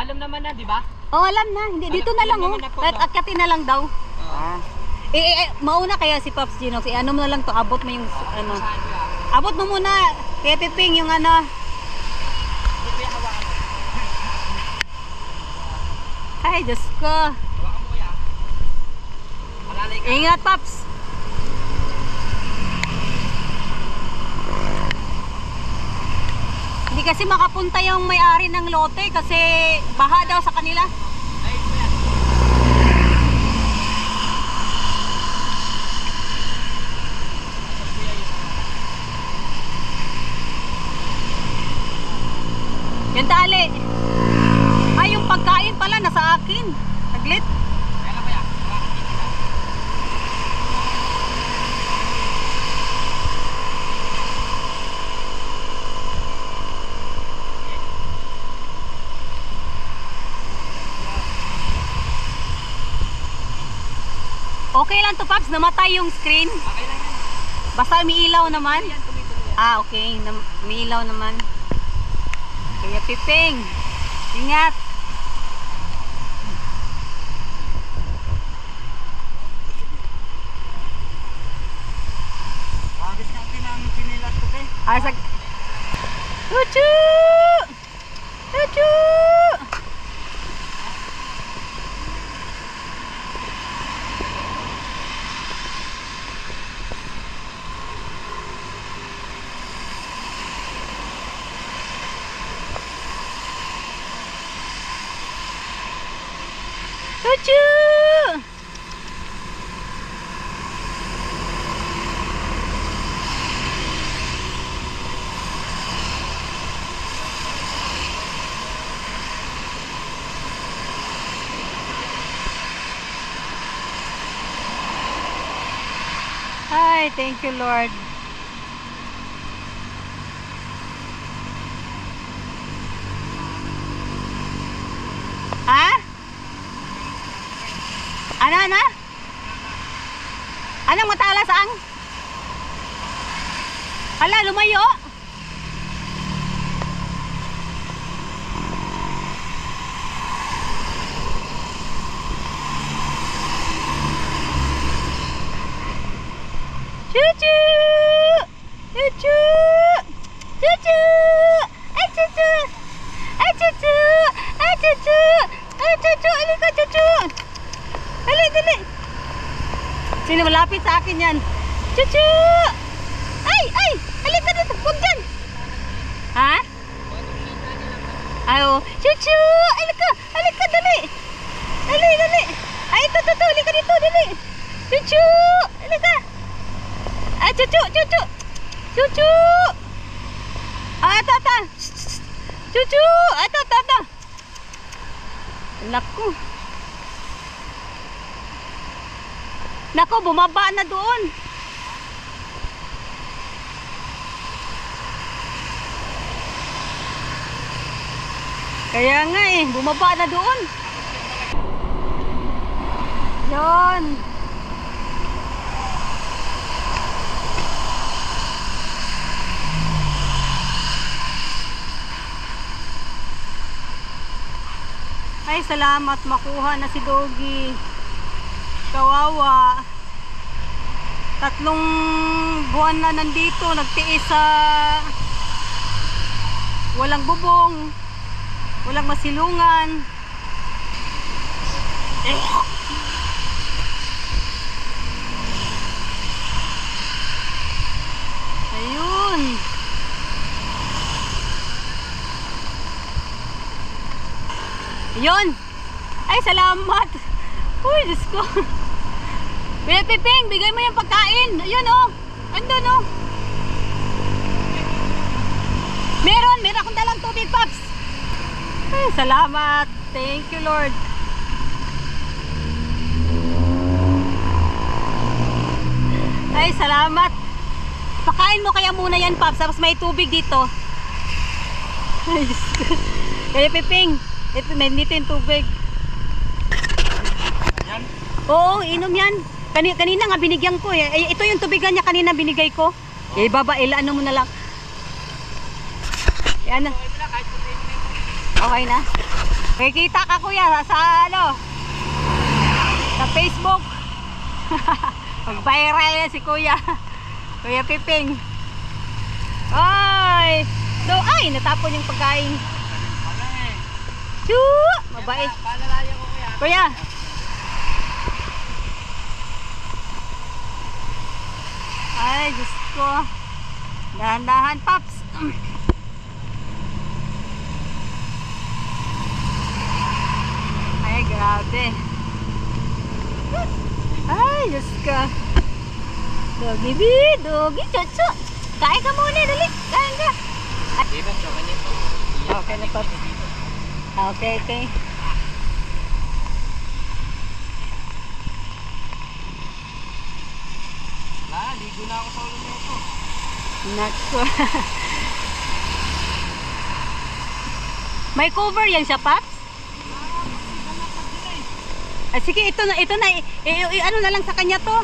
Alam naman na, di ba? Oh, alam na. Hindi, dito na lang oh. Kahit akyatin na lang daw. Mauna kaya si Pops Gino. Ano mo na lang to, abot mo yung ano. Abot mo muna. Kaya Piping yung ano. Ay, Diyos ko. Ingat, Pops. Hindi kasi makapunta yung may-ari ng lote kasi baha daw sa kanila. Yung tali. Ay, yung pagkain pala nasa akin. Saglit. Okay lang to, Pops. Namatay yung screen. Okay lang yan. Basta may ilaw naman. Ah, okay. May ilaw naman. Kaya Piping. Ingat. Agis nga pinilas ko kay. Sag... Chuchu! Chuchu! Chuchu! Hi, thank you, Lord. Ha? Ano? Anong matalas ang? Hala, lumayo. Chuchu! Chuchu! Chuchu! Ay, Chuchu! Ay, Chuchu! Ay, Chuchu! Ay, Chuchu! Alika, Chuchu! Dali, dali! Sino malapit sa akin yan? Chuchu! Ay! Ay! Alika dito! Huwag dyan! Ha? Ay, oh! Chuchu! Alika! Alika, dali! Dali, dali! Ay, ito! Alika dito! Dali! Chuchu! Alika! Ay, Chuchu! Chuchu! Chuchu! Ah, ito! Chuchu! Ito! Naku! Naku, bumaba na doon. Kaya nga bumaba na doon. Yon. Ay, salamat, makuha na si Doggy. Kawawa. 3 buwan na nandito, nagtiis sa walang bubong, walang masilungan. Ayun. Ayun. Ay, salamat. Uy, Diyos ko. Kuya Piping, bigay mo yung pagkain. Ayun oh. Andun oh. Meron akong dalang tubig, Pops. Ay, salamat. Thank you, Lord. Ay, salamat. Pakain mo kaya muna yan, Pops. Tapos may tubig dito. Ay, Diyos ko. Kuya Piping, dito yung tubig. Yan? Oo, inom yan. Kanina nga binigyan ko eh. Ito yung tubigan niya kanina binigay ko. Ano mo na lang. Yan na. Okay na. Kikita ka kuya sa ano? Sa Facebook. Mag-viral yan si kuya. Kuya Piping. Ay! No, ay! Natapon yung pagkain. Wala eh. Choo! Mabait. Paalalayan ko kuya. Kuya! Ay, Diyos ko. Dahan-dahan, Paps. Ay, grabe. Ay, Diyos ko. Dogi, bi. Dogi, chuchu. Kain ka muna, dali. Kain ka. Di ba, so kanina? Okay na, Paps. Okay, okay. Wala, ligo na ako sa ulo nito. Nako. May cover yan siya, Paps? Ah, sige, ito na, ano na lang sa kanya to.